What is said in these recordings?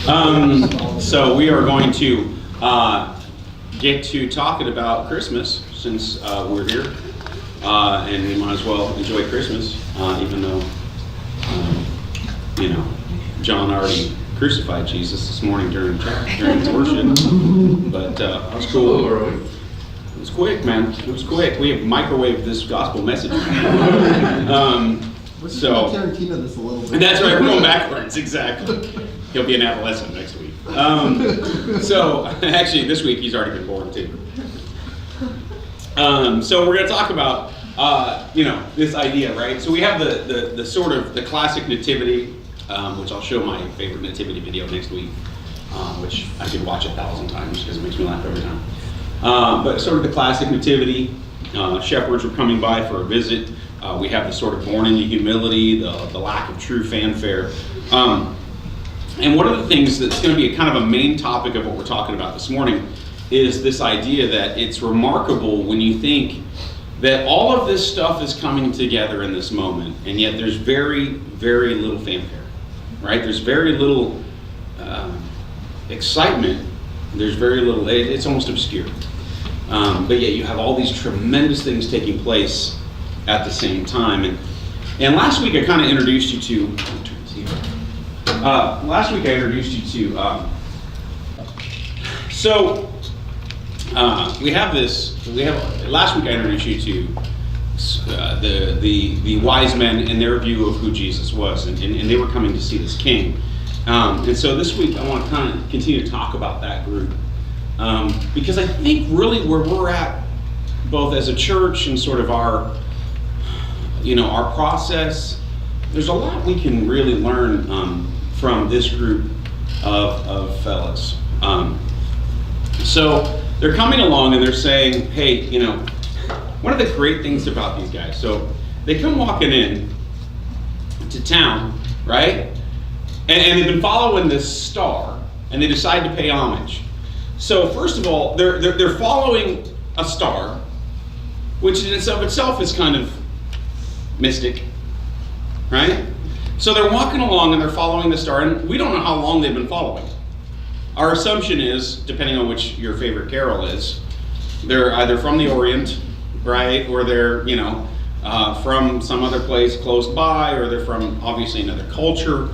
So we are going to get to talking about Christmas since we're here, and we might as well enjoy Christmas, even though John already crucified Jesus this morning during worship. But that was cool. It was quick, man. It was quick. We have microwaved this gospel message. So Tarantino this a little bit. that's right. We're going backwards. Exactly. He'll be an adolescent next week. So actually, this week he's already been born too. So we're going to talk about this idea, right? So we have the sort of the classic nativity, which I'll show my favorite nativity video next week, which I could watch 1,000 times because it makes me laugh every time. But sort of the classic nativity. Shepherds were coming by for a visit. We have the sort of born into humility, the lack of true fanfare. And one of the things that's going to be kind of a main topic of what we're talking about this morning is this idea that it's remarkable when you think that all of this stuff is coming together in this moment, and yet there's very, very little fanfare, right? There's very little excitement. There's very little, it's almost obscure. But yet you have all these tremendous things taking place at the same time. And last week I kind of introduced you to, last week I introduced you to the wise men and their view of who Jesus was, and they were coming to see this king. And so this week I want to kind of continue to talk about that group, because I think really where we're at, both as a church and sort of our process, there's a lot we can really learn from this group of fellas. So they're coming along and they're saying, hey, one of the great things about these guys, so they come walking in to town, right? And they've been following this star, and they decide to pay homage. So first of all, they're following a star, which in itself is kind of mystic, right? So they're walking along and they're following the star, and we don't know how long they've been following. Our assumption is, depending on which your favorite carol is, they're either from the Orient, right, or they're from some other place close by, or they're from obviously another culture.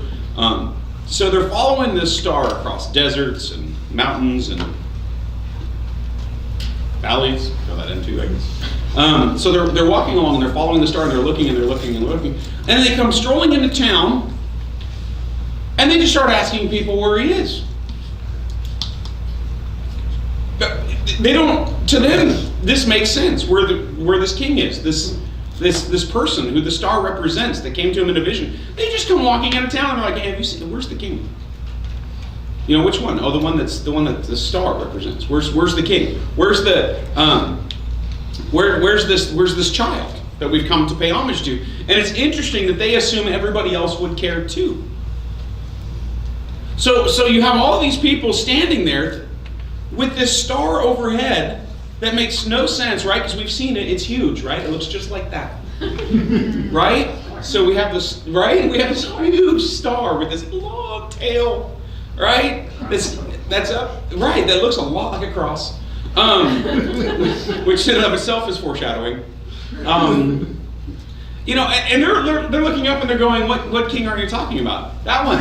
So they're following this star across deserts and mountains and valleys. Throw that in too, I guess. So they're walking along and they're following the star, and they're looking and they're looking and looking. And then they come strolling into town, and they just start asking people where he is. They don't. To them, this makes sense. Where this king is, this person who the star represents, that came to him in a vision. They just come walking out of town and they're like, "Hey, have you seen? Where's the king? Which one? Oh, the one that the star represents. Where's the king? Where's the where's this child that we've come to pay homage to?" And it's interesting that they assume everybody else would care too. So you have all these people standing there with this star overhead that makes no sense, right? Because we've seen it; it's huge, right? It looks just like that, right? So we have this, right? We have this huge star with this long tail, right? That's up, right? That looks a lot like a cross, which in and of itself is foreshadowing. And they're looking up and they're going, "What king are you talking about? That one?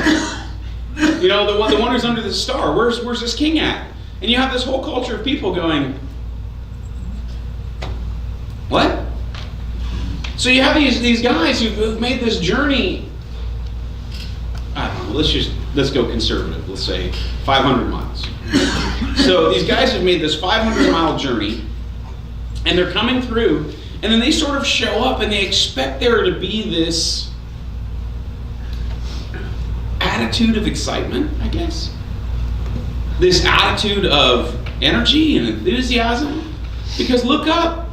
The one who's under the star. Where's this king at?" And you have this whole culture of people going, "What?" So you have these guys who've made this journey. I don't know. Let's go conservative. Let's say 500 miles. So these guys have made this 500-mile journey, and they're coming through, and then they sort of show up, and they expect there to be this attitude of excitement, I guess. This attitude of energy and enthusiasm. Because look up.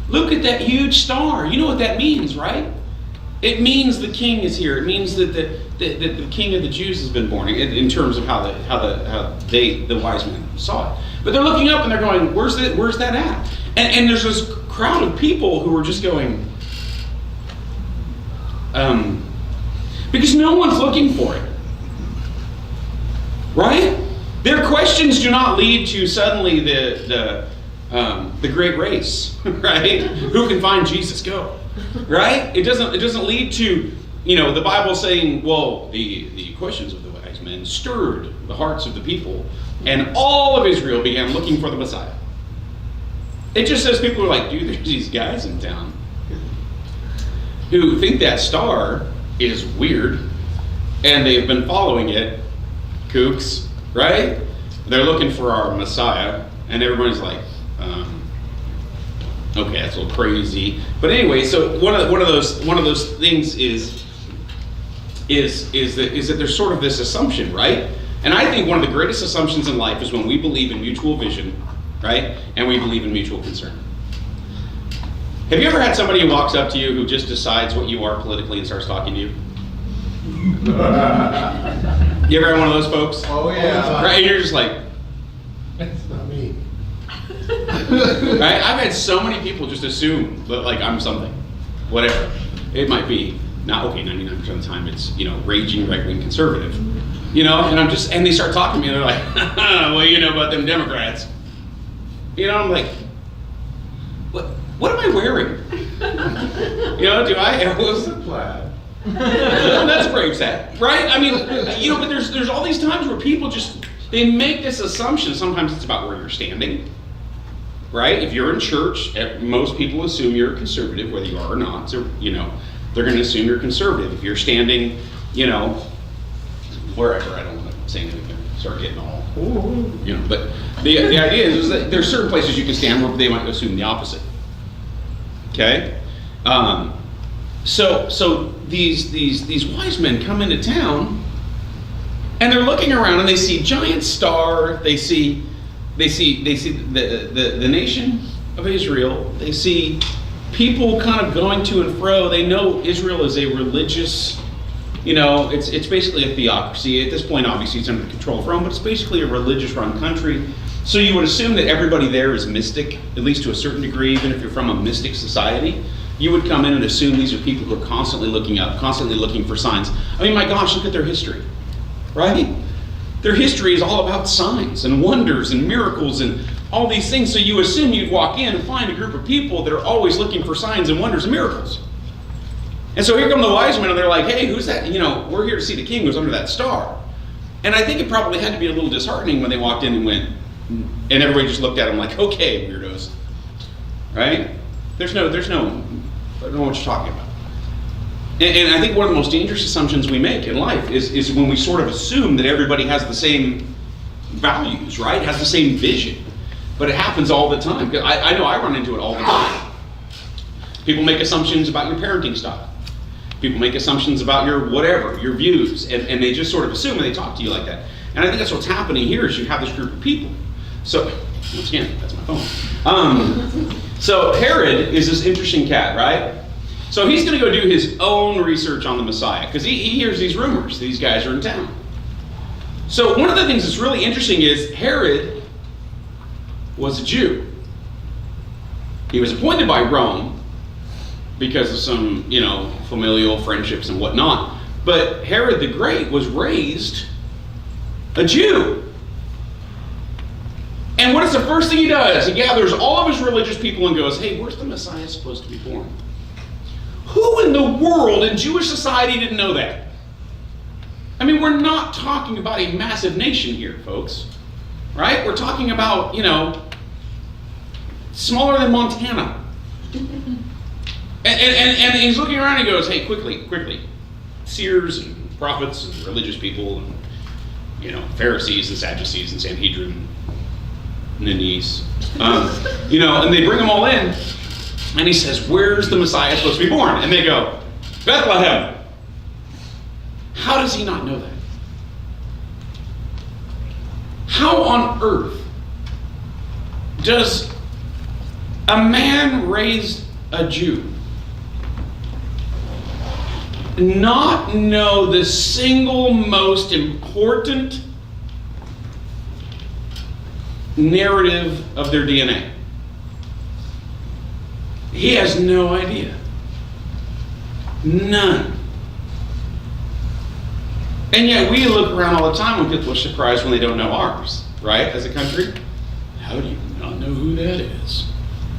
Look at that huge star. You know what that means, right? It means the king is here. It means that the king of the Jews has been born, in terms of how the wise men saw it. But they're looking up and they're going, where's that at? And there's this crowd of people who are just going, because no one's looking for it. right? Their questions do not lead to suddenly the great race, right? Who can find Jesus? Go, right? It doesn't lead to, the Bible saying, well, the questions of the wise men stirred the hearts of the people, and all of Israel began looking for the Messiah. It just says people are like, dude, there's these guys in town who think that star is weird, and they've been following it, kooks, right? They're looking for our Messiah, and everybody's like, okay, that's a little crazy. But anyway, so one of those things is that there's sort of this assumption, right? And I think one of the greatest assumptions in life is when we believe in mutual vision, right? And we believe in mutual concern. Have you ever had somebody who walks up to you who just decides what you are politically and starts talking to you? You ever had one of those folks? Oh yeah. Right? And you're just like, That's not me. right? I've had so many people just assume that like I'm something, whatever it might be. Not okay. 99% of the time, it's raging right-wing conservative, and they start talking to me, and they're like, well, you know about them Democrats, I'm like, what am I wearing? Do I have a plaid? That's a brave set, right? I mean, but there's all these times where people they make this assumption. Sometimes it's about where you're standing, right? If you're in church, most people assume you're a conservative, whether you are or not. So, they're going to assume you're conservative. If you're standing, wherever, I don't want to say anything, start getting all, But the idea is that there's certain places you can stand where they might assume the opposite. Okay, so these wise men come into town, and they're looking around, and they see giant star. They see the nation of Israel. They see people kind of going to and fro. They know Israel is a religious, it's basically a theocracy. At this point, obviously, it's under the control of Rome, but it's basically a religious-run country. So you would assume that everybody there is mystic, at least to a certain degree, even if you're from a mystic society. You would come in and assume these are people who are constantly looking up, constantly looking for signs. I mean, my gosh, look at their history, right? Their history is all about signs and wonders and miracles and all these things. So you assume you'd walk in and find a group of people that are always looking for signs and wonders and miracles. And so here come the wise men, and they're like, hey, who's that? We're here to see the king who's under that star. And I think it probably had to be a little disheartening when they walked in and went, and everybody just looked at them like, okay, weirdos, right? I don't know what you're talking about. And I think one of the most dangerous assumptions we make in life is when we sort of assume that everybody has the same values, right? Has the same vision. But it happens all the time. I know I run into it all the time. People make assumptions about your parenting style. People make assumptions about your whatever, your views, and they just sort of assume and they talk to you like that. And I think that's what's happening here is you have this group of people. So, once again, that's my phone. So Herod is this interesting cat, right? So he's going to go do his own research on the Messiah because he hears these rumors. These guys are in town. So one of the things that's really interesting is Herod was a Jew. He was appointed by Rome because of some, familial friendships and whatnot. But Herod the Great was raised a Jew. And what is the first thing he does? He gathers all of his religious people and goes, hey, where's the Messiah supposed to be born? Who in the world in Jewish society didn't know that? I mean, we're not talking about a massive nation here, folks. Right? We're talking about, smaller than Montana. And he's looking around and he goes, hey, quickly. Seers and prophets and religious people and, Pharisees and Sadducees and Sanhedrin and Ninees. And they bring them all in. And he says, where's the Messiah supposed to be born? And they go, Bethlehem. How does he not know that? How on earth does a man raised a Jew not know the single most important narrative of their DNA? He has no idea. None. And yet we look around all the time when people are surprised when they don't know ours, right? As a country, how do you not know who that is?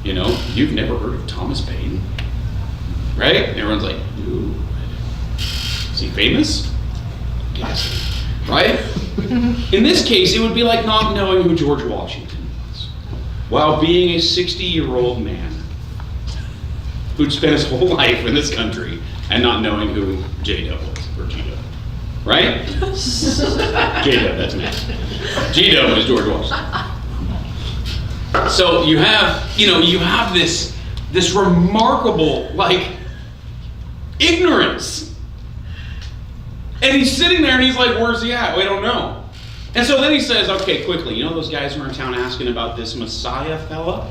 You know, you've never heard of Thomas Paine, right? And everyone's like, ooh, is he famous? Yes, right? In this case, it would be like not knowing who George Washington was, while being a 60-year-old man who'd spent his whole life in this country and not knowing who J-Dub was, or G-Dub. Right? J-Dub, that's me. G-Dub is George Washington. So you have this remarkable, like, ignorance. And he's sitting there and he's like, where's he at? We don't know. And so then he says, okay, quickly, you know those guys who are in town asking about this Messiah fella?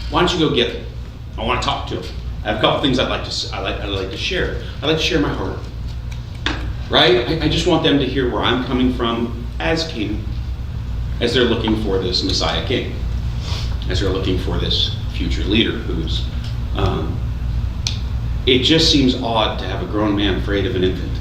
Why don't you go get them? I want to talk to him. I have a couple things I'd like to share. I'd like to share my heart. Right? I just want them to hear where I'm coming from as king, as they're looking for this Messiah king, as they're looking for this future leader who's, it just seems odd to have a grown man afraid of an infant.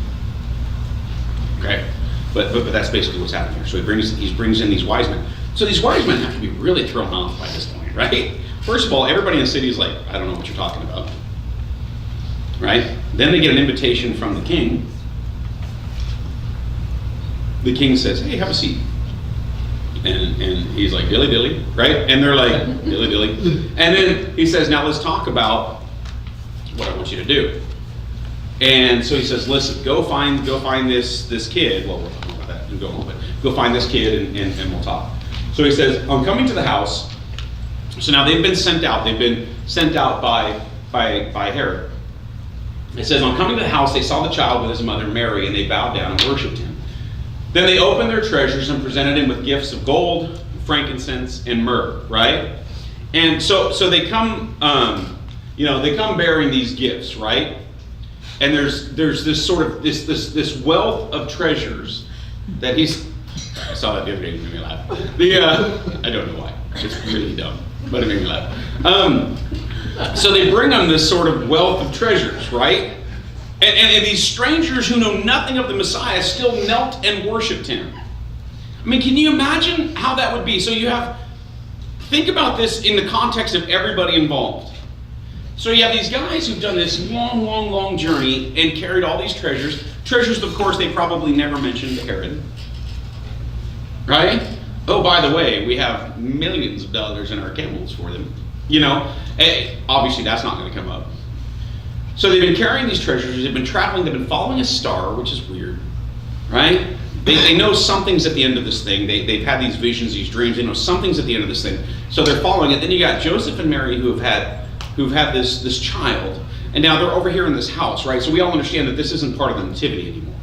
Okay? But that's basically what's happening here. So he brings in these wise men. So these wise men have to be really thrown off by this point, right? First of all, everybody in the city is like, I don't know what you're talking about. Right? Then they get an invitation from the king. The king says, hey, have a seat. And he's like, dilly dilly, right? And they're like, dilly dilly. And then he says, now let's talk about what I want you to do. And so he says, listen, go find this kid. Well, we'll talk about that in a moment. Go find this kid and we'll talk. So he says, I'm coming to the house. So now they've been sent out. They've been sent out by Herod. It says, on coming to the house, they saw the child with his mother Mary, and they bowed down and worshipped him. Then they opened their treasures and presented him with gifts of gold, frankincense, and myrrh, right? And so they come, they come bearing these gifts, right? And there's this sort of this wealth of treasures that he's. I saw that the other day, it made me laugh. I don't know why. It's really dumb, but it made me laugh. So they bring him this sort of wealth of treasures, right? And these strangers who know nothing of the Messiah still knelt and worshipped him. I mean, can you imagine how that would be? So think about this in the context of everybody involved. So you have these guys who've done this long, long, long journey and carried all these treasures. Treasures, of course, they probably never mentioned to Herod. Right? Oh, by the way, we have millions of dollars in our camels for them. Obviously that's not going to come up. So they've been carrying these treasures, they've been traveling, they've been following a star, which is weird, right? They know something's at the end of this thing. They've had these visions, these dreams, they know something's at the end of this thing. So they're following it. Then you got Joseph and Mary who've had this child, and now they're over here in this house, right? So we all understand that this isn't part of the nativity anymore,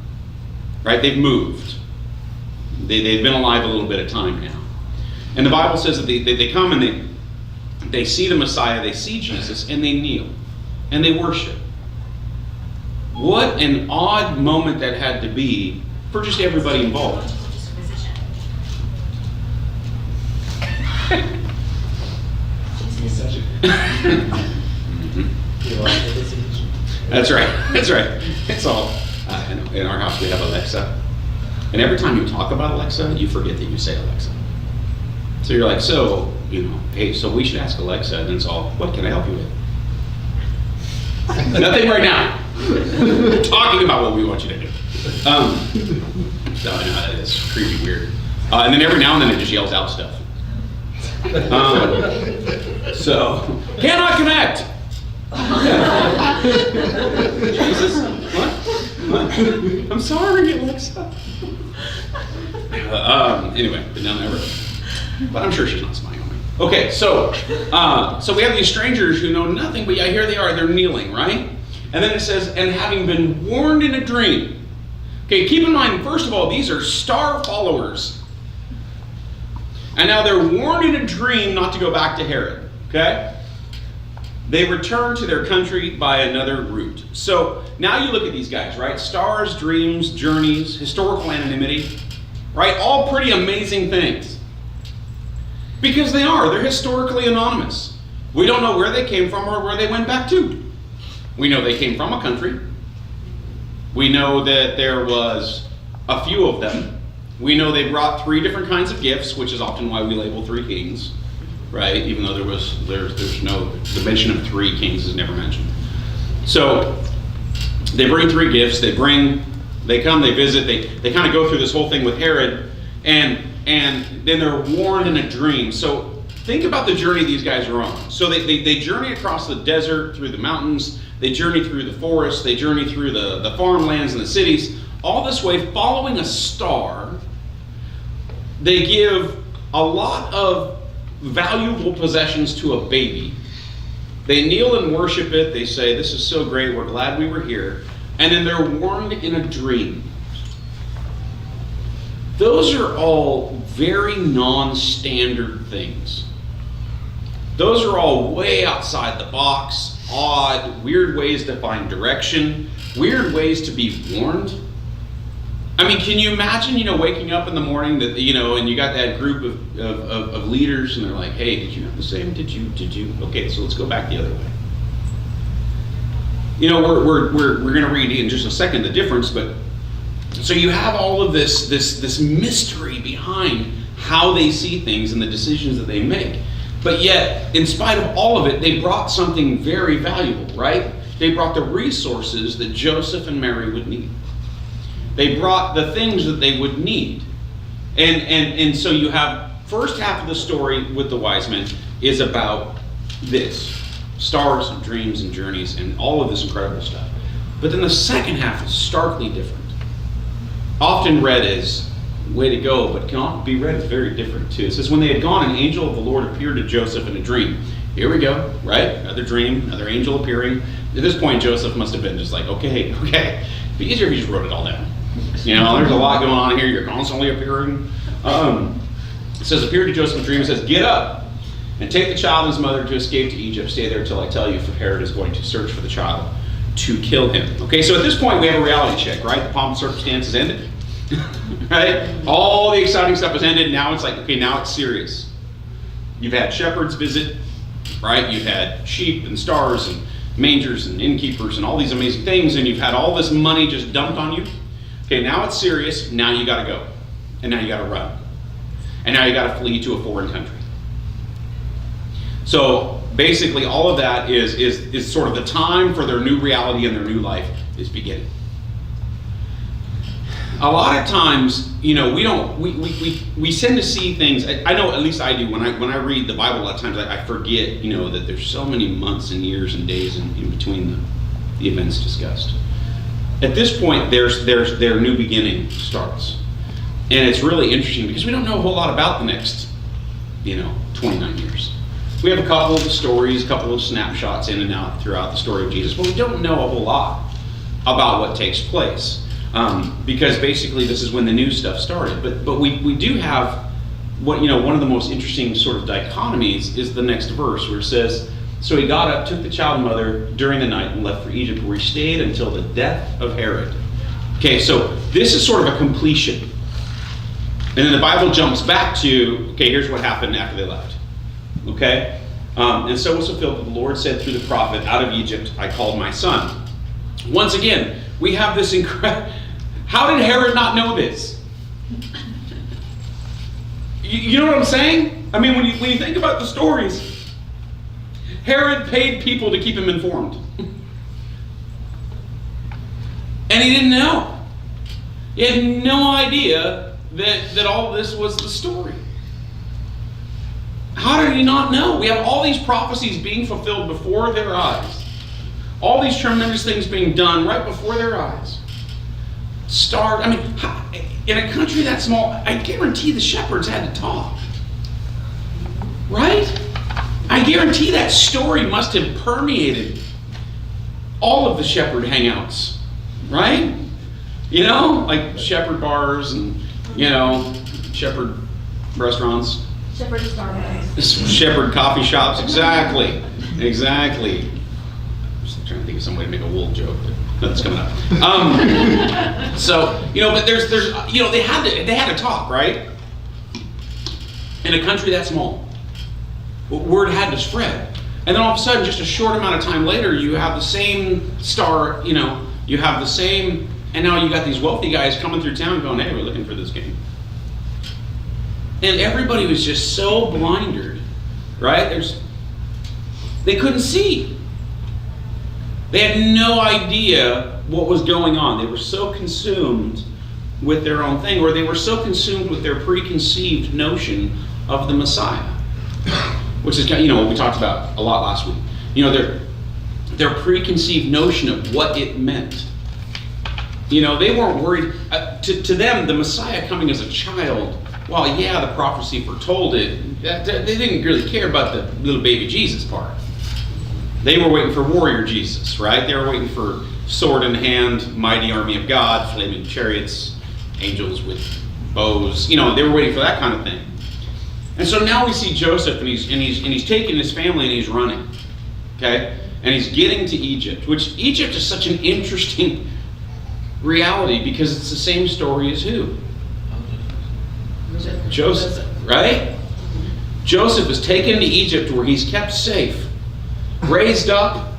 right? They've moved. They've been alive a little bit of time now. And the Bible says that they come and they see the Messiah, they see Jesus, and they kneel. And they worship. What an odd moment that had to be for just everybody involved. That's right. It's all. In our house we have Alexa. And every time you talk about Alexa, you forget that you say Alexa. So you're like, hey, so we should ask Alexa, and it's all, what can I help you with? Nothing right now. We're talking about what we want you to do. It's creepy weird. And then every now and then it just yells out stuff. So, cannot connect. Jesus, what? I'm sorry, Alexa. Anyway, been down that road. But I'm sure she's not spying on me. Okay, so we have these strangers who know nothing, but yeah, here they are, they're kneeling, right? And then it says, and having been warned in a dream. Okay, keep in mind, first of all, these are star followers. And now they're warned in a dream not to go back to Herod, okay? They return to their country by another route. So now you look at these guys, right? Stars, dreams, journeys, historical anonymity, right? All pretty amazing things. Because they're historically anonymous. We don't know where they came from or where they went back to. We know they came from a country. We know that there was a few of them. We know they brought 3 different kinds of gifts, which is often why we label 3 kings, right? Even though there's no, the mention of 3 kings is never mentioned. So they bring 3 gifts. They come, they visit. They kind of go through this whole thing with Herod, and then they're warned in a dream. So think about the journey these guys are on. So they journey across the desert, through the mountains. They journey through the forest. They journey through the farmlands and the cities. All this way, following a star. They give a lot of valuable possessions to a baby. They kneel and worship it. They say, "This is so great. We're glad we were here." And then they're warned in a dream. Those are all very non-standard things. Those are all way outside the box, odd, weird ways to find direction, weird ways to be warned. I mean, can you imagine, waking up in the morning that, and you got that group of leaders, and they're like, "Hey, did you have the same? Did you? Okay, so let's go back the other way." We're going to read in just a second the difference, but so you have all of this mystery behind how they see things and the decisions that they make. But yet, in spite of all of it, they brought something very valuable, right? They brought the resources that Joseph and Mary would need. They brought the things that they would need. And so you have first half of the story with the wise men is about this. Stars and dreams and journeys and all of this incredible stuff. But then the second half is starkly different. Often read as way to go, but can often be read as very different too. It says, "When they had gone, an angel of the Lord appeared to Joseph in a dream." Here we go, right? Another dream, another angel appearing. At this point, Joseph must have been just like, okay. It'd be easier if you just wrote it all down. There's a lot going on here. You're constantly appearing. It says, "Appeared to Joseph in a dream." It says, "Get up and take the child and his mother to escape to Egypt. Stay there till I tell you, for Herod is going to search for the child to kill him." Okay, so at this point we have a reality check, right? The pomp and circumstance has ended. Right? All the exciting stuff has ended. Now it's like, okay, now it's serious. You've had shepherds visit, right? You've had sheep and stars and mangers and innkeepers and all these amazing things, and you've had all this money just dumped on you. Okay, now it's serious. Now you got to go. And now you got to run. And now you got to flee to a foreign country. So basically all of that is sort of the time for their new reality and their new life is beginning. A lot of times, we tend to see things. I know, at least I do, when I read the Bible, a lot of times I forget, that there's so many months and years and days in between the events discussed. At this point, their new beginning starts. And it's really interesting because we don't know a whole lot about the next, 29 years. We have a couple of stories, a couple of snapshots in and out throughout the story of Jesus, but we don't know a whole lot about what takes place. Because basically this is when the new stuff started. But we do have one of the most interesting sort of dichotomies is the next verse where it says, "So he got up, took the child and mother during the night and left for Egypt, where he stayed until the death of Herod." Okay, so this is sort of a completion. And then the Bible jumps back to, okay, here's what happened after they left. Okay? And so was fulfilled what the Lord said through the prophet, "Out of Egypt I called my son." Once again, we have this incredible... How did Herod not know this? You know what I'm saying? I mean, when you think about the stories, Herod paid people to keep him informed. And he didn't know. He had no idea that all this was the story. How did he not know? We have all these prophecies being fulfilled before their eyes. All these tremendous things being done right before their eyes. In a country that small, I guarantee the shepherds had to talk. Right? I guarantee that story must have permeated all of the shepherd hangouts. Right? Like shepherd bars and, shepherd restaurants. Shepherd Starbucks. Shepherd coffee shops. Exactly. Trying to think of some way to make a wool joke, but that's coming up. But there's they had to talk, right? In a country that small, word had to spread, and then all of a sudden, just a short amount of time later, you have the same star. You have the same And now you got these wealthy guys coming through town going, hey, we're looking for this king. And everybody was just so blinded, right? They couldn't see. They had no idea what was going on. They were so consumed with their own thing, or they were so consumed with their preconceived notion of the Messiah, which is what we talked about a lot last week. Their preconceived notion of what it meant. They weren't worried. To them, the Messiah coming as a child, well, yeah, the prophecy foretold it. They didn't really care about the little baby Jesus part. They were waiting for warrior Jesus, right? They were waiting for sword in hand, mighty army of God, flaming chariots, angels with bows. They were waiting for that kind of thing. And so now we see Joseph, and he's taking his family and he's running, okay? And he's getting to Egypt, which Egypt is such an interesting reality because it's the same story as who? Joseph, right? Joseph is taken to Egypt where he's kept safe, raised up,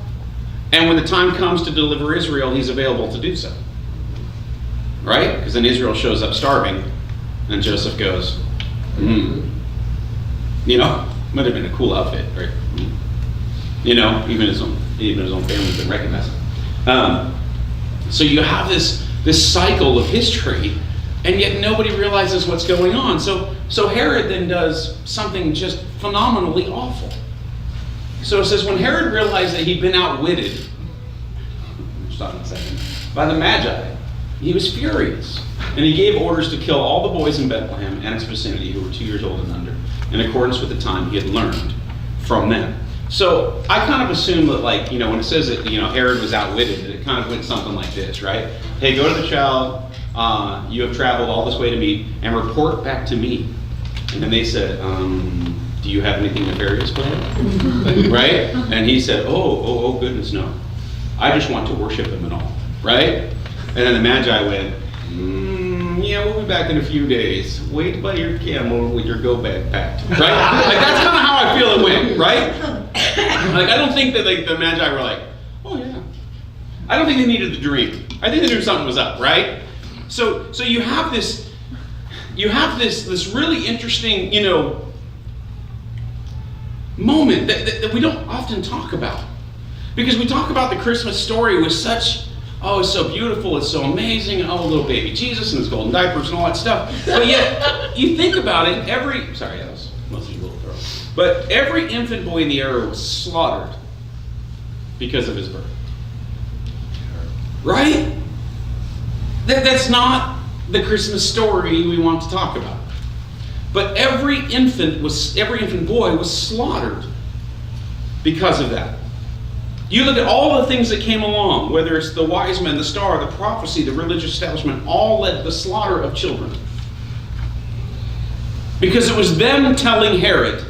and when the time comes to deliver Israel, he's available to do so. Right? Because then Israel shows up starving, and Joseph goes, might have been a cool outfit, right? Even his own family didn't recognize him. So you have this cycle of history, and yet nobody realizes what's going on. So Herod then does something just phenomenally awful. So it says, when Herod realized that he'd been outwitted, stop a second, by the Magi, he was furious. And he gave orders to kill all the boys in Bethlehem and its vicinity who were 2 years old and under, in accordance with the time he had learned from them. So I kind of assume that, when it says that, Herod was outwitted, that it kind of went something like this, right? Hey, go to the child, you have traveled all this way to me, and report back to me. And then they said, do you have anything nefarious planned? Right? And he said, oh, goodness, no. I just want to worship him and all, right? And then the Magi went, yeah, we'll be back in a few days. Wait by your camel with your go bag packed, right? That's kind of how I feel it went, right? I don't think that the Magi were like, oh yeah. I don't think they needed the dream. I think they knew something was up, right? So you have this really interesting, moment that we don't often talk about. Because we talk about the Christmas story with such, oh, it's so beautiful, it's so amazing, oh, little baby Jesus and his golden diapers and all that stuff. But yet, you think about it, that was mostly a little throw. But every infant boy in the era was slaughtered because of his birth. Right? That's not the Christmas story we want to talk about. But every infant boy was slaughtered because of that. You look at all the things that came along, whether it's the wise men, the star, the prophecy, the religious establishment, all led to the slaughter of children. Because it was them telling Herod,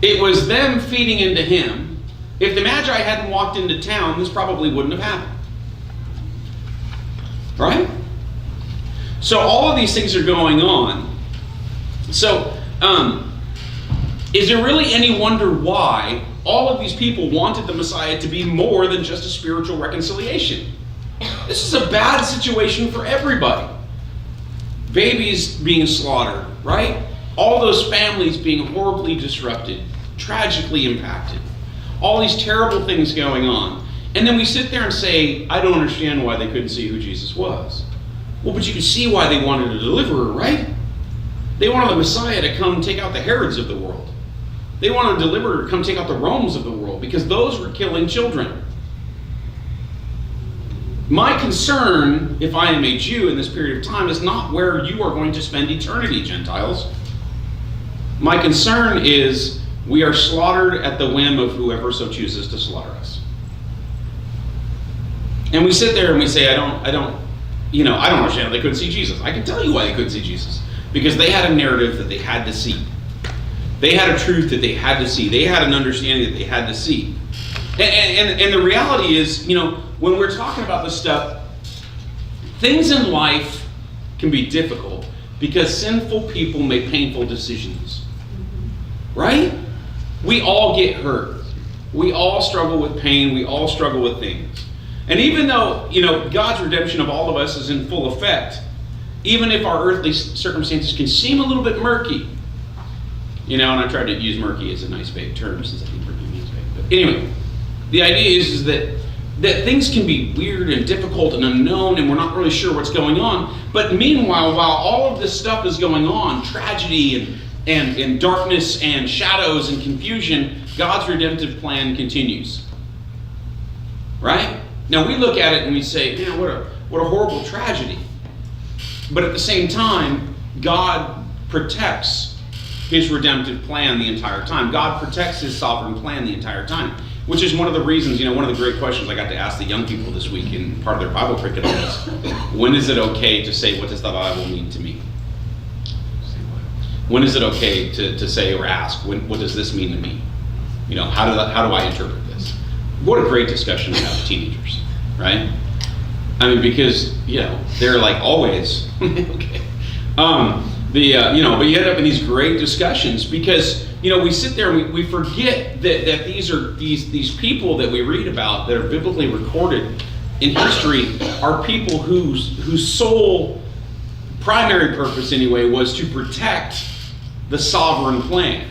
it was them feeding into him. If the Magi hadn't walked into town, this probably wouldn't have happened. Right? So all of these things are going on. So, is there really any wonder why all of these people wanted the Messiah to be more than just a spiritual reconciliation? This is a bad situation for everybody. Babies being slaughtered, right? All those families being horribly disrupted, tragically impacted. All these terrible things going on. And then we sit there and say, I don't understand why they couldn't see who Jesus was. Well, but you can see why they wanted a deliverer, right? They wanted the Messiah to come take out the Herods of the world. They wanted a deliverer to come take out the Romes of the world because those were killing children. My concern, if I am a Jew in this period of time, is not where you are going to spend eternity, Gentiles. My concern is we are slaughtered at the whim of whoever so chooses to slaughter us. And we sit there and we say, I don't understand how they couldn't see Jesus. I can tell you why they couldn't see Jesus. Because they had a narrative that they had to see. They had a truth that they had to see. They had an understanding that they had to see. And the reality is, when we're talking about this stuff, things in life can be difficult because sinful people make painful decisions. Right? We all get hurt. We all struggle with pain. We all struggle with things. And even though, God's redemption of all of us is in full effect, even if our earthly circumstances can seem a little bit murky, and I tried to use murky as a nice vague term since I think murky means vague. But anyway, the idea is that things can be weird and difficult and unknown, and we're not really sure what's going on. But meanwhile, while all of this stuff is going on, tragedy and darkness and shadows and confusion, God's redemptive plan continues. Right? Now we look at it and we say, man, what a horrible tragedy. But at the same time, God protects his redemptive plan the entire time. God protects his sovereign plan the entire time. Which is one of the reasons, one of the great questions I got to ask the young people this week in part of their Bible curriculum is, when is it okay to say, what does the Bible mean to me? When is it okay to say or ask, what does this mean to me? How do I interpret this? What a great discussion to have with teenagers, right? I mean, because, they're like always, okay. But you end up in these great discussions because, we sit there and we forget that these people that we read about that are biblically recorded in history are people whose sole primary purpose anyway was to protect the sovereign plan.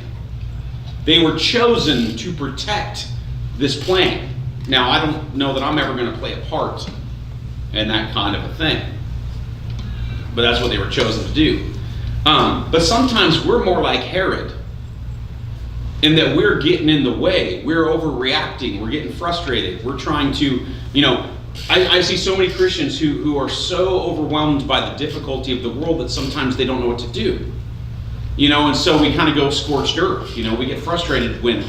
They were chosen to protect this plan. Now, I don't know that I'm ever going to play a part in that kind of a thing, but that's what they were chosen to do. But sometimes we're more like Herod, in that we're getting in the way, we're overreacting, we're getting frustrated, we're trying to, I see so many Christians who are so overwhelmed by the difficulty of the world that sometimes they don't know what to do. And so we kind of go scorched earth. We get frustrated when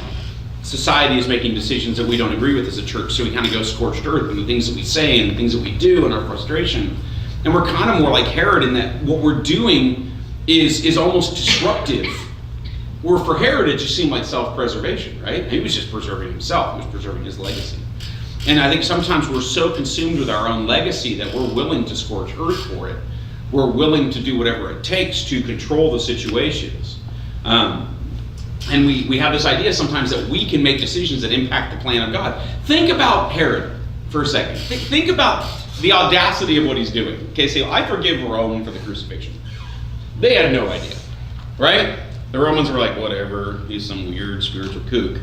society is making decisions that we don't agree with as a church, so we kind of go scorched earth in the things that we say and the things that we do and our frustration. And we're kind of more like Herod in that what we're doing is almost disruptive. Where for Herod, it just seemed like self-preservation, right? He was just preserving himself. He was preserving his legacy. And I think sometimes we're so consumed with our own legacy that we're willing to scorch earth for it. We're willing to do whatever it takes to control the situations. And we have this idea sometimes that we can make decisions that impact the plan of God. Think about Herod for a second. Think about the audacity of what he's doing. Okay, so I forgive Rome for the crucifixion. They had no idea, right? The Romans were like, whatever, he's some weird spiritual kook.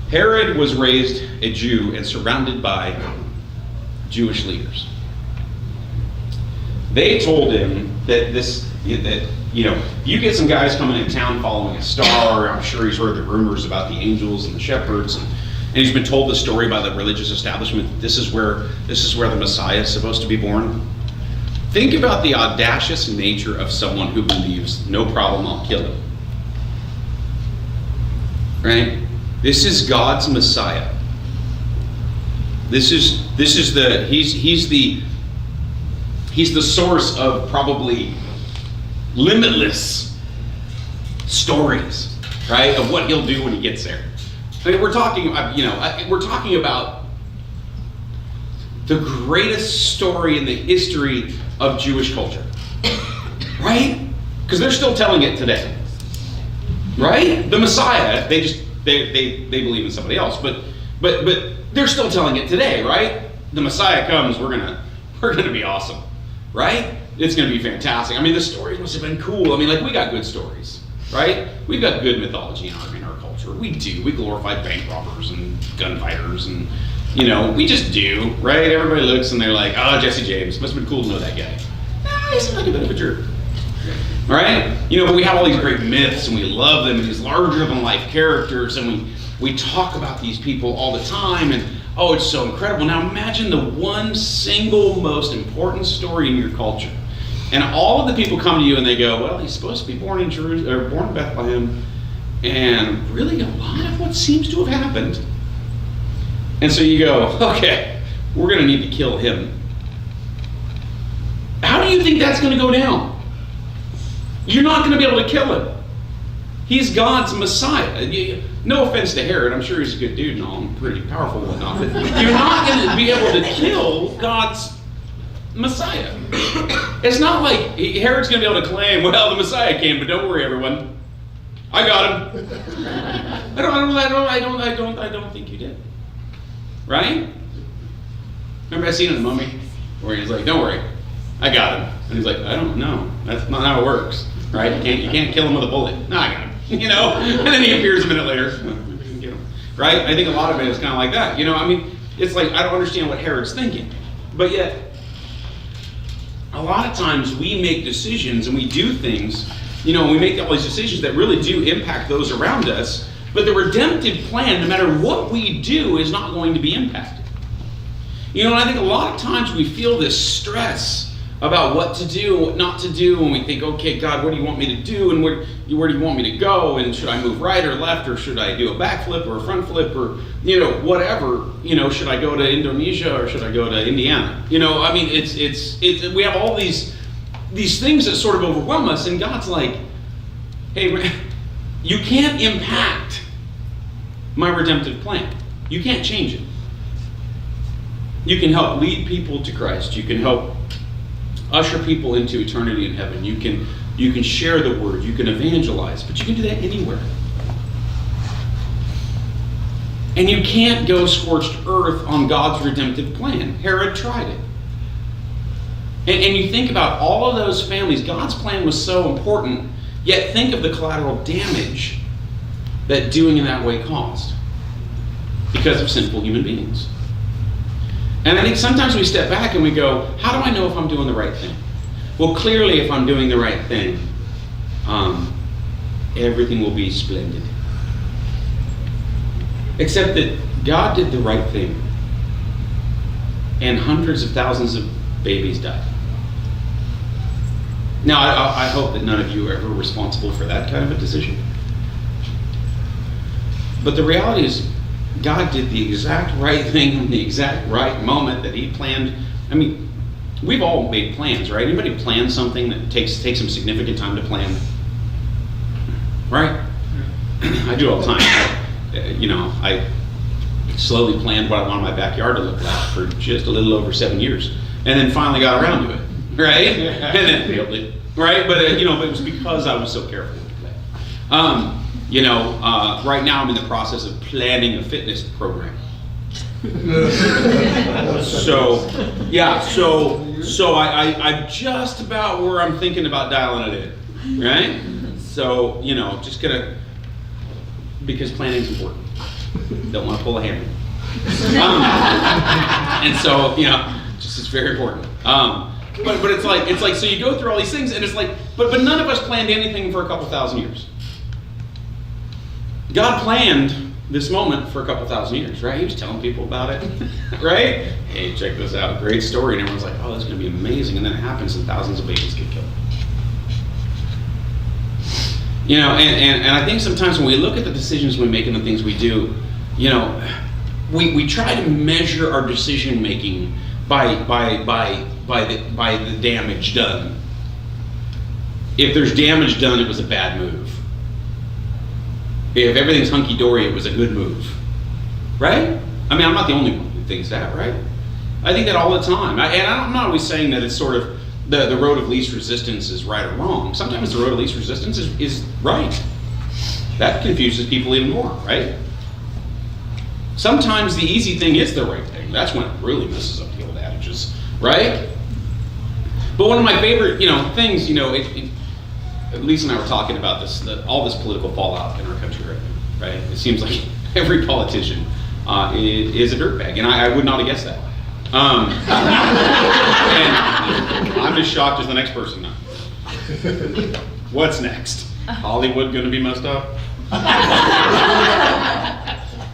Herod was raised a Jew and surrounded by Jewish leaders. They told him that you get some guys coming in town following a star. I'm sure he's heard the rumors about the angels and the shepherds, and he's been told the story by the religious establishment. This is where the Messiah is supposed to be born. Think about the audacious nature of someone who believes, no problem, I'll kill him. Right? This is God's Messiah. He's the source of probably limitless stories, right, of what he'll do when he gets there. I mean, we're talking about the greatest story in the history of Jewish culture, right? Because they're still telling it today, right? The Messiah, they believe in somebody else, but they're still telling it today, right? The Messiah comes, we're gonna be awesome, right? It's gonna be fantastic. I mean, the stories must have been cool. I mean, like, we got good stories, right? We've got good mythology in our culture. We do. We glorify bank robbers and gunfighters, and we just do, right? Everybody looks and they're like, oh, Jesse James, must have been cool to know that guy. He seems like a bit of a jerk. All right? But we have all these great myths and we love them, and these larger than life characters, and we talk about these people all the time, and oh, it's so incredible. Now imagine the one single most important story in your culture. And all of the people come to you and they go, well, he's supposed to be born in Jerusalem, or born in Bethlehem, and really a lot of what seems to have happened. And so you go, okay, we're going to need to kill him. How do you think that's going to go down? You're not going to be able to kill him. He's God's Messiah. No offense to Herod, I'm sure he's a good dude and all, pretty powerful and whatnot, but you're not going to be able to kill God's Messiah. It's not like Herod's going to be able to claim, well, the Messiah came, but don't worry, everyone, I got him. I don't think you did. Right? Remember that scene in The Mummy where he's like, "Don't worry, I got him," and he's like, "I don't know. That's not how it works, right? You can't kill him with a bullet." No, I got him. You know, and then he appears a minute later. Maybe we can get him, right? I think a lot of it is kind of like that. You know, I mean, it's like I don't understand what Herod's thinking, but yet a lot of times we make decisions and we do things. You know, we make all these decisions that really do impact those around us. But the redemptive plan, no matter what we do, is not going to be impacted. You know, and I think a lot of times we feel this stress about what to do and what not to do, and we think, okay, God, what do you want me to do, and where do you want me to go, and should I move right or left, or should I do a backflip or a front flip, or, you know, whatever, you know, should I go to Indonesia or should I go to Indiana? You know, I mean, it's we have all these things that sort of overwhelm us, and God's like, hey, you can't impact my redemptive plan. You can't change it. You can help lead people to Christ. You can help usher people into eternity in heaven. You can share the word. You can evangelize, but you can do that anywhere. And you can't go scorched earth on God's redemptive plan. Herod tried it. And you think about all of those families. God's plan was so important, yet think of the collateral damage that doing it that way caused because of sinful human beings. And I think sometimes we step back and we go, how do I know if I'm doing the right thing? Well, clearly if I'm doing the right thing, everything will be splendid. Except that God did the right thing, and hundreds of thousands of babies died. Now, I hope that none of you are ever responsible for that kind of a decision. But the reality is, God did the exact right thing in the exact right moment that He planned. I mean, we've all made plans, right? Anybody plan something that takes some significant time to plan? Right? I do it all the time. You know, I slowly planned what I wanted my backyard to look like for just a little over 7 years, and then finally got around to it, right? And then failed it, right? But you know, it was because I was so careful with that. You know, right now I'm in the process of planning a fitness program. So, yeah, so I'm just about where I'm thinking about dialing it in, right? So, you know, just gonna, because planning's important. Don't want to pull a hammer. And so, you know, just it's very important. But it's like, so you go through all these things, and it's like, but none of us planned anything for a couple thousand years. God planned this moment for a couple thousand years, right? He was telling people about it, right? Hey, check this out, great story. And everyone's like, oh, that's going to be amazing. And then it happens and thousands of babies get killed. You know, and I think sometimes when we look at the decisions we make and the things we do, you know, we try to measure our decision making by the damage done. If there's damage done, it was a bad move. If everything's hunky-dory, it was a good move, right? I mean, I'm not the only one who thinks that, right? I think that all the time. I'm not always saying that it's sort of the road of least resistance is right or wrong. Sometimes the road of least resistance is right. That confuses people even more, right? Sometimes the easy thing is the right thing. That's when it really messes up the old adages, right? But one of my favorite, you know, things, you know, Lisa and I were talking about this, all this political fallout in our country right now, right? It seems like every politician is a dirtbag, and I would not have guessed that. And I'm as shocked as the next person now. What's next? Hollywood going to be messed up?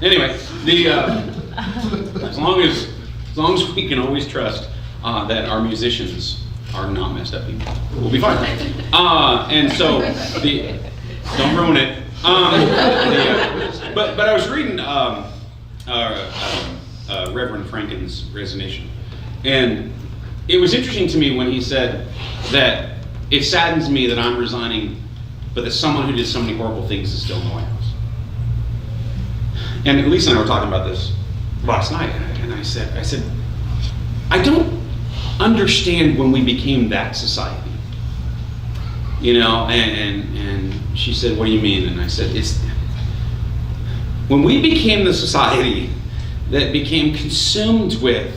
Anyway, as long as we can always trust that our musicians are not messed up people, we'll be fine. And so don't ruin it. But I was reading Reverend Franken's resignation, and it was interesting to me when he said that it saddens me that I'm resigning, but that someone who did so many horrible things is still in the White House. And Lisa and I were talking about this last night, and I said, I don't understand when we became that society, you know. And she said, what do you mean? And I said, it's when we became the society that became consumed with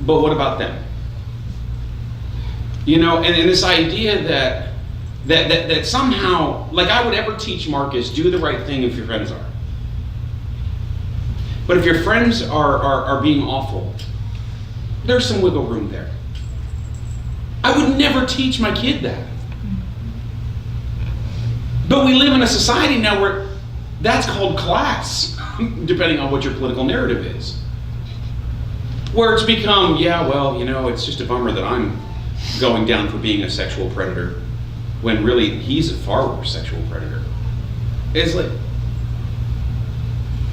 but what about them? You know, and this idea that somehow, like I would ever teach Marcus, do the right thing if your friends are. But if your friends are being awful, there's some wiggle room there. I would never teach my kid that. But we live in a society now where that's called class, depending on what your political narrative is. Where it's become, yeah, well, you know, it's just a bummer that I'm going down for being a sexual predator, when really he's a far worse sexual predator. It's like,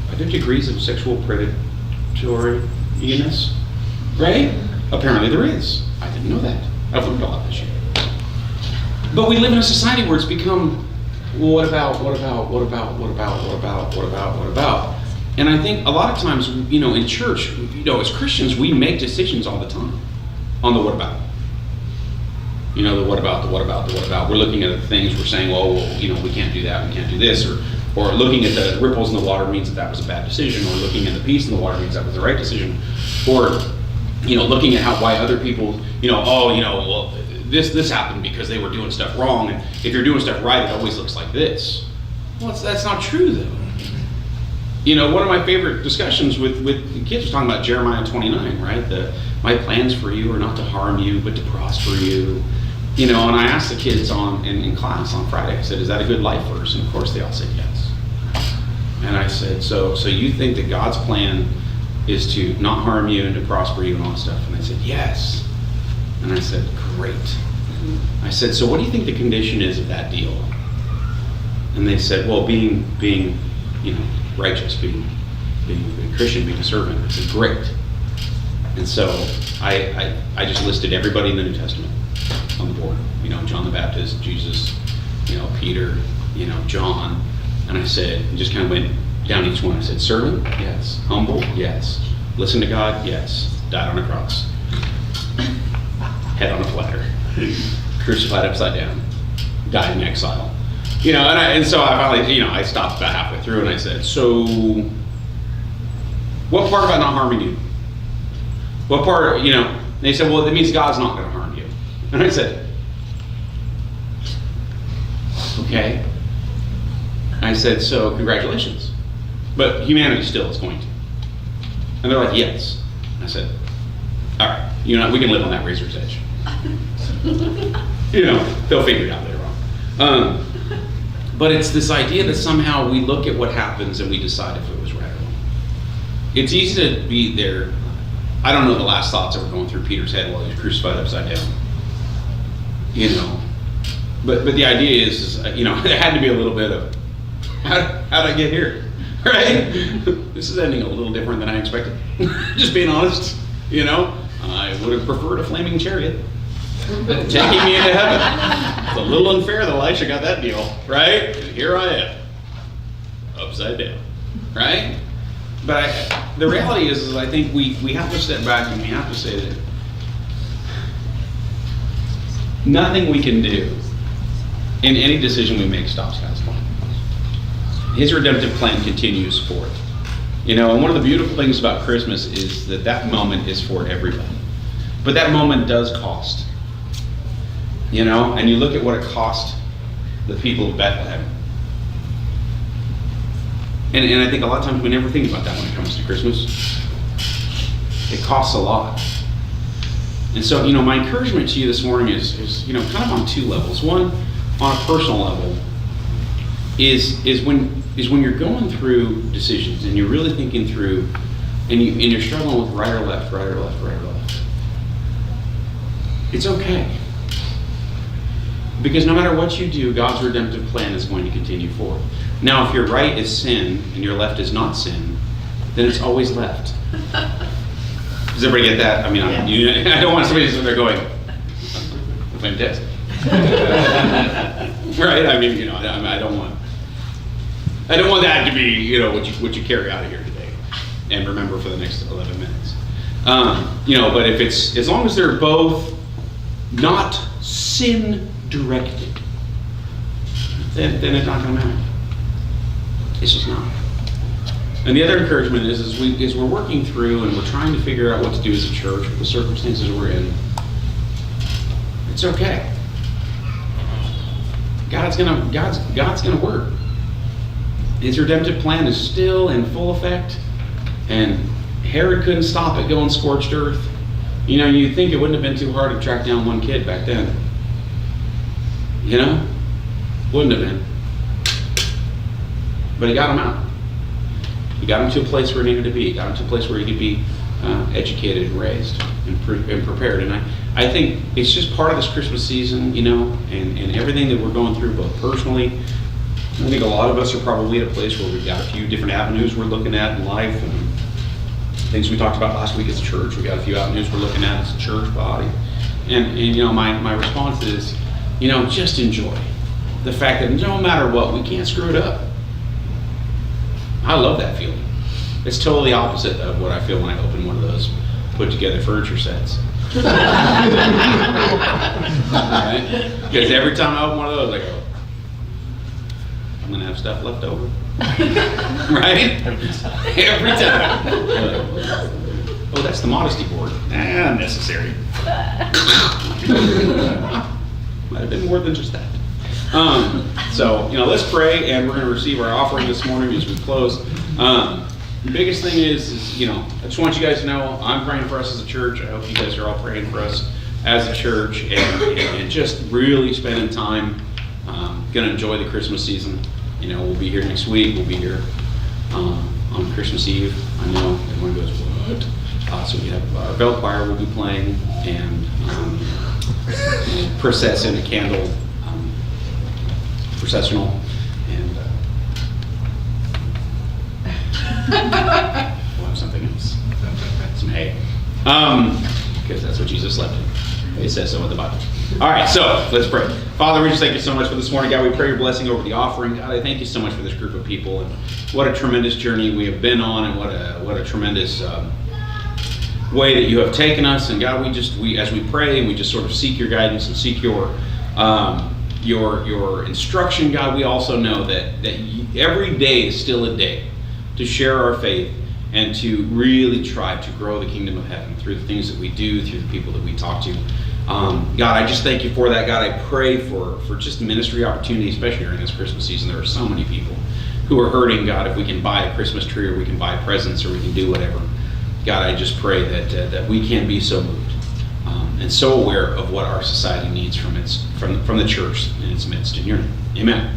are there degrees of sexual predatoriness? Right? Apparently there is. I didn't know that. I've learned a lot this year. But we live in a society where it's become, well, what about? And I think a lot of times, you know, in church, you know, as Christians, we make decisions all the time on the what about. You know, the what about. We're looking at the things, we're saying, well, you know, we can't do that, we can't do this, or looking at the ripples in the water means that was a bad decision, or looking at the peace in the water means that was the right decision, or, you know, looking at why other people, you know, oh, you know, well, this happened because they were doing stuff wrong, and if you're doing stuff right, it always looks like this. Well, that's not true, though. You know, one of my favorite discussions with the kids was talking about Jeremiah 29, right? My plans for you are not to harm you, but to prosper you. You know, and I asked the kids in class on Friday, I said, is that a good life verse? And of course they all said yes. And I said, so you think that God's plan is to not harm you and to prosper you and all that stuff? And they said, yes. And I said, great. I said, so what do you think the condition is of that deal? And they said, well, being you know, righteous, being a Christian, being a servant. I said, great. And so I just listed everybody in the New Testament on the board. You know, John the Baptist, Jesus, you know, Peter, you know, John. And I said, just kind of went down each one. I said, servant? Yes. Humble? Yes. Listen to God? Yes. Died on a cross. Head on a platter. Crucified upside down. Died in exile. You know, and so I finally, you know, I stopped about halfway through and I said, so what part about not harming you? What part, you know, and they said, well, that means God's not going to harm you. And I said, okay. I said, so congratulations. But humanity still is going to. And they're like, yes. I said, all right, you know, we can live on that razor's edge. You know, they'll figure it out later on. But it's this idea that somehow we look at what happens and we decide if it was right or wrong. It's easy to be there. I don't know the last thoughts that were going through Peter's head while he was crucified upside down. You know, but the idea is, you know, there had to be a little bit of, how did I get here? Right? This is ending a little different than I expected. Just being honest, you know. I would have preferred a flaming chariot taking me into heaven. It's a little unfair that Elisha got that deal, right? And here I am, upside down, right? But the reality is I think we have to step back and we have to say that nothing we can do in any decision we make stops God's plan. His redemptive plan continues forth. You know, and one of the beautiful things about Christmas is that moment is for everybody. But that moment does cost. You know, and you look at what it cost the people of Bethlehem. And I think a lot of times we never think about that when it comes to Christmas. It costs a lot. And so, you know, my encouragement to you this morning is you know, kind of on two levels. One, on a personal level, is when you're going through decisions and you're really thinking through and you're struggling with right or left. It's okay. Because no matter what you do, God's redemptive plan is going to continue forward. Now, if your right is sin and your left is not sin, then it's always left. Does everybody get that? I mean, I don't want somebody to sit there going, the flame test. Right? I mean, you know, I don't want that to be, you know, what you carry out of here today and remember for the next 11 minutes. You know, but if it's, as long as they're both not sin directed, then it's not going to matter. It's just not. And the other encouragement is, as we're working through and we're trying to figure out what to do as a church with the circumstances we're in, it's okay. God's gonna work. His redemptive plan is still in full effect, and Herod couldn't stop it going scorched earth. You know, you'd think it wouldn't have been too hard to track down one kid back then. You know? Wouldn't have been. But he got him out. He got him to a place where he needed to be. He got him to a place where he could be educated and raised and prepared. And I think it's just part of this Christmas season, you know, and everything that we're going through, both personally. I think a lot of us are probably at a place where we've got a few different avenues we're looking at in life, and things we talked about last week as a church. We got a few avenues we're looking at as a church body. And you know, my response is, you know, just enjoy the fact that no matter what, we can't screw it up. I love that feeling. It's totally opposite of what I feel when I open one of those put together furniture sets. Right? Because every time I open one of those, I go, I'm gonna have stuff left over. Right? Every time. Oh, that's the modesty board. Unnecessary. Might have been more than just that. So, you know, let's pray, and we're going to receive our offering this morning as we close. The biggest thing is, you know, I just want you guys to know I'm praying for us as a church. I hope you guys are all praying for us as a church, and just really spending time. Going to enjoy the Christmas season. You know, we'll be here next week. We'll be here on Christmas Eve. I know everyone goes, what? So we have our bell choir will be playing, and process in a candle processional, and we'll have something else, some hay, because that's what Jesus left in. It says so in the Bible. All right, so let's pray. Father, we just thank you so much for this morning. God, we pray your blessing over the offering. God, I thank you so much for this group of people, and what a tremendous journey we have been on, and what a tremendous way that you have taken us. And God, we as we pray, we just sort of seek your guidance and seek your instruction. God, we also know that every day is still a day to share our faith and to really try to grow the kingdom of heaven through the things that we do, through the people that we talk to. God, I just thank you for that. God, I pray for just ministry opportunity, especially during this Christmas season. There are so many people who are hurting. God, if we can buy a Christmas tree, or we can buy presents, or we can do whatever. God, I just pray that we can be so moved and so aware of what our society needs from the church in its midst. In your name, amen.